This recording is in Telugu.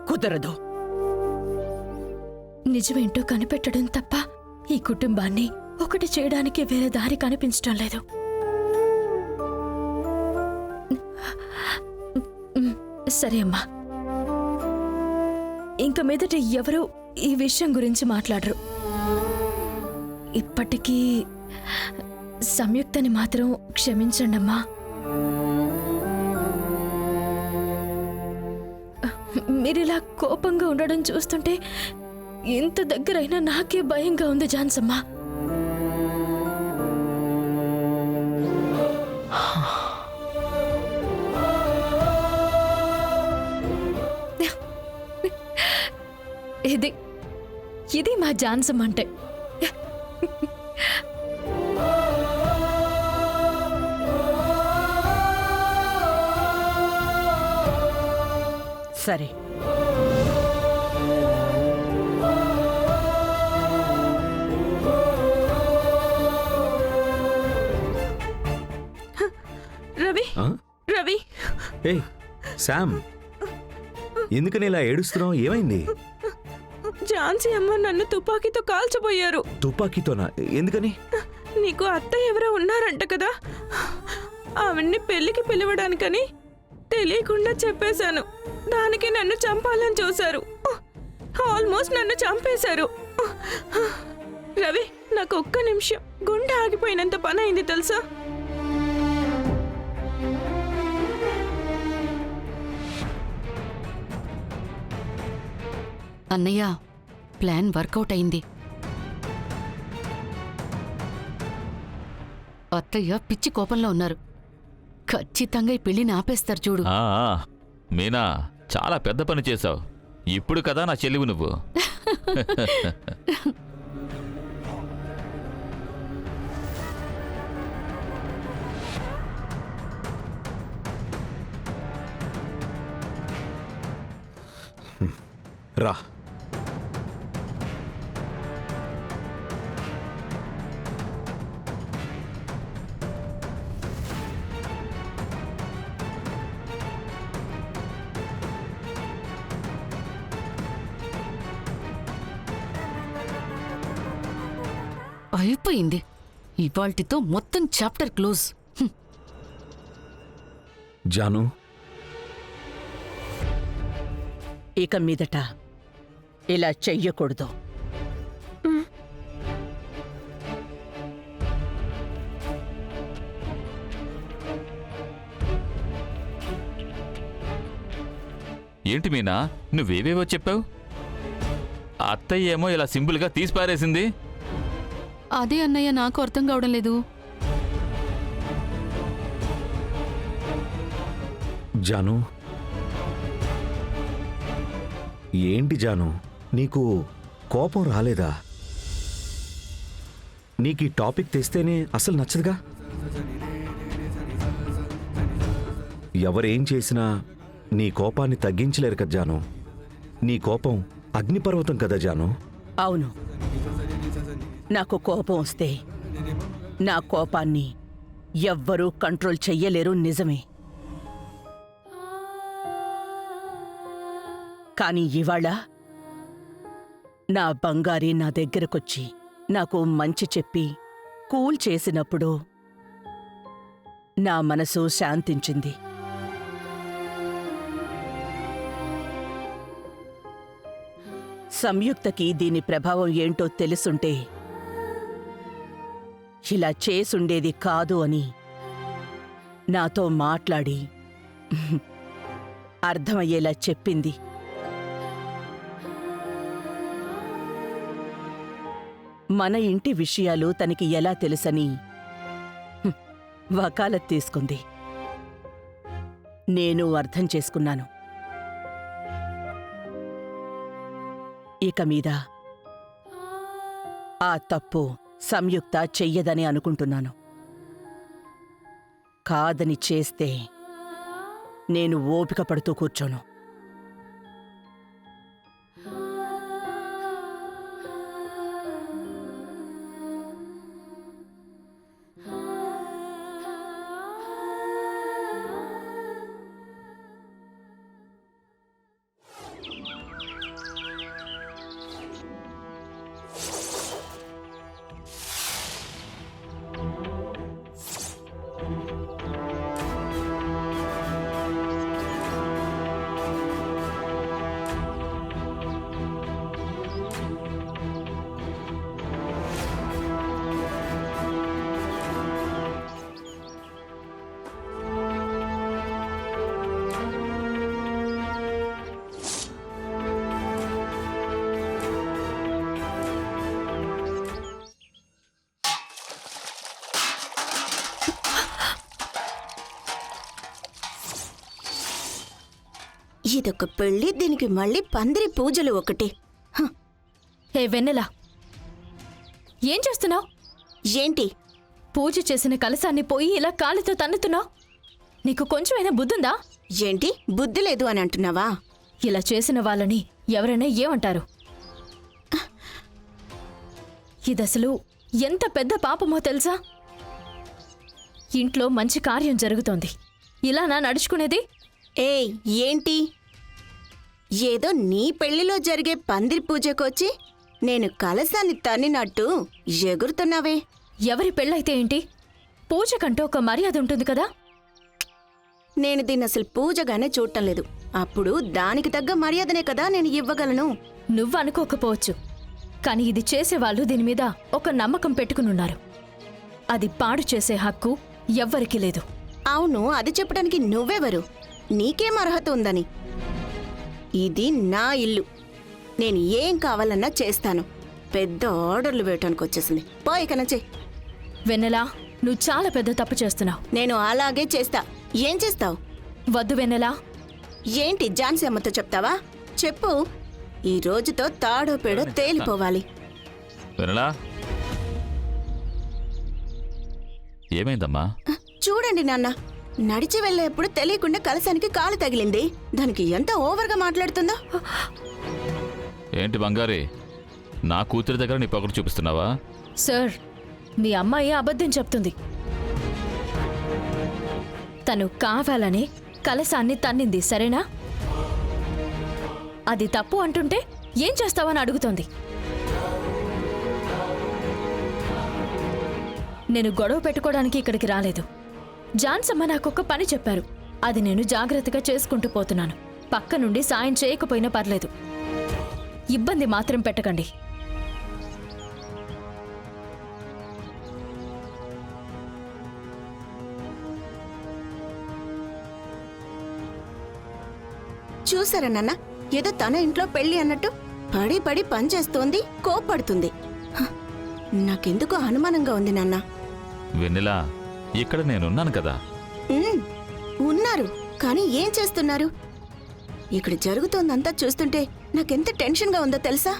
కుదరదు. నిజమేంటో కనిపెట్టడం తప్ప ఈ కుటుంబాన్ని ఒకటి చేయడానికి వేరే దారి కనిపించడం లేదు. సరే అమ్మా, ఇంక మీదట ఎవరు ఈ విషయం గురించి మాట్లాడరు. ఇప్పటికీ సంయుక్తని మాత్రం క్షమించండమ్మా. మీరిలా కోపంగా ఉండడం చూస్తుంటే ఎంత దగ్గరైనా నాకే భయంగా ఉంది జాన్సమ్మా. ఇది మా జాన్సమ్ అంటే. సరే, రవి రవి. ఏయ్ శామ్, ఎందుకని ఇలా ఏడుస్తున్నావు? ఏమైంది? ఝాన్సీ అమ్మ నన్ను తుపాకీతో కాల్చబోయారు. తుపాకీతోనా? ఎందుకని? నీకు అత్త ఎవరో ఉన్నారంట కదా, ఆవిడ్ని పెళ్లికి పిలవడానికని తెలియకుండా చెప్పేశాను. దానికి నన్ను చంపాలని చూశారు. ఆల్మోస్ట్ నన్ను చంపేశారు. రవి, నాకు ఒక్క నిమిషం గుండె ఆగిపోయినంత పని అయింది తెలుసా? అన్నయ్య, ప్లాన్ వర్కౌట్ అయింది. అత్తయ్య పిచ్చి కోపంలో ఉన్నారు. ఖచ్చితంగా ఈ పెళ్లిని ఆపేస్తారు చూడు. మీనా, చాలా పెద్ద పని చేశావు. ఇప్పుడు కదా నా చెల్లివు నువ్వు. రా. అయిపోయింది. ఇవాల్టితో మొత్తం చాప్టర్ క్లోజ్. జాను, ఇక మీదట ఇలా చెయ్యకూడదు. ఏంటి మీనా, నువ్వేవేవో చెప్పావు? అత్తయ్య ఏమో ఇలా సింపుల్గా తీసి పారేసింది. అదే అన్నయ్య నాకు అర్థం కావడం లేదు. జాను, ఏంటి జాను, నీకు కోపం రాలేదా? నీకు ఈ టాపిక్ తెస్తేనే అసలు నచ్చదుగా. ఎవరేం చేసినా నీ కోపాన్ని తగ్గించలేరు కదా జాను. నీ కోపం అగ్నిపర్వతం కదా జాను. అవును, నాకు కోపం వస్తే నా కోపాన్ని ఎవ్వరూ కంట్రోల్ చెయ్యలేరు, నిజమే. కానీ ఇవాళ నా బంగారి నా దగ్గరకొచ్చి నాకు మంచి చెప్పి కూల్ చేసినప్పుడు నా మనసు శాంతించింది. సంయుక్తకి దీని ప్రభావం ఏంటో తెలుసుంటే ఇలా చేసుండేది కాదు అని నాతో మాట్లాడి అర్థమయ్యేలా చెప్పింది. మన ఇంటి విషయాలు తనకి ఎలా తెలుసని వకాలత్ తీసుకుంది. నేను అర్థం చేసుకున్నాను. ఇక మీద ఆ తప్పు సంయుక్త చెయ్యదని అనుకుంటున్నాను. కాదని చేస్తే నేను ఓపిక పడుతూ కూర్చోను. ఇదొక పెళ్ళి, దీనికి మళ్ళీ పందిరి పూజలు ఒకటి. హ, హే వెన్నెలా, ఏం చేస్తున్నావు? ఏంటి? పూజ చేసిన కలశాన్ని పోయి ఇలా కాలితో తన్నుతున్నావు. నీకు కొంచెమైనా బుద్ధుందా? ఏంటి బుద్ధి లేదు అని అంటున్నావా? ఇలా చేసిన వాళ్ళని ఎవరైనా ఏమంటారు? ఇదసలు ఎంత పెద్ద పాపమో తెలుసా? ఇంట్లో మంచి కార్యం జరుగుతోంది, ఇలా నా నడుచుకునేది? ఏయ్, ఏంటి? ఏదో నీ పెళ్లిలో జరిగే పందిరి పూజకొచ్చి నేను కలశాన్ని తన్నినట్టు ఎగురుతున్నావే. ఎవరి పెళ్ళైతే ఏంటి? పూజకంటూ ఒక మర్యాద ఉంటుంది కదా. నేను దీన్ని అసలు పూజగానే చూడటం లేదు. అప్పుడు దానికి తగ్గ మర్యాదనే కదా నేను ఇవ్వగలను. నువ్వు అనుకోకపోవచ్చు, కానీ ఇది చేసేవాళ్ళు దీని మీద ఒక నమ్మకం పెట్టుకునున్నారు. అది పాడు చేసే హక్కు ఎవ్వరికీ లేదు. అవును, అది చెప్పడానికి నువ్వెవరు? నీకేం అర్హత ఉందని? ఇది నా ఇల్లు, నేను ఏం కావాలన్నా చేస్తాను. పెద్ద ఆర్డర్లు వేయటానికి వచ్చేసింది. పో ఇక నుంచి. వెన్నెలా, నువ్వు చాలా పెద్ద తప్పు చేస్తున్నావు. నేను అలాగే చేస్తా. ఏం చేస్తావు? వద్దు వెన్నెలా. ఏంటి ఝాన్సీ అమ్మతో చెప్తావా? చెప్పు. ఈ రోజుతో తాడో పేడో తేలిపోవాలి. వెనలా, ఏమైందమ్మా? చూడండి నాన్న, నడిచి వెళ్ళేప్పుడు తెలియకుండా కలశానికి కాలు తగిలింది. దానికి ఎంత ఓవర్గా మాట్లాడుతుందో. ఏంటి బంగారి, నా కూతురి దగ్గర నీ పొగరు చూపిస్తున్నావా? సార్, మీ అమ్మాయి అబద్ధం చెప్తుంది. తను కావాలని కలశాన్ని తన్నింది, సరేనా? అది తప్పు అంటుంటే ఏం చేస్తావని అడుగుతోంది. నేను గొడవ పెట్టుకోవడానికి ఇక్కడికి రాలేదు. జాన్సమ్మ నాకొక పని చెప్పారు, అది నేను జాగ్రత్తగా చేసుకుంటూ పోతున్నాను. పక్క నుండి సాయం చేయకపోయినా పర్లేదు, ఇబ్బంది మాత్రం పెట్టకండి. చూసారా నాన్న, ఏదో తన ఇంట్లో పెళ్లి అన్నట్టు పడి పడి పనిచేస్తోంది, కోప్పడుతుంది. హ, నాకెందుకో అనుమానంగా ఉంది నాన్న. వెన్నెలా, ఇక్కడ నేనున్నాను కదా. ఉన్నారు, కానీ ఏం చేస్తున్నారు? ఇక్కడ జరుగుతోందంతా చూస్తుంటే నాకెంత టెన్షన్గా ఉందో తెలుసా?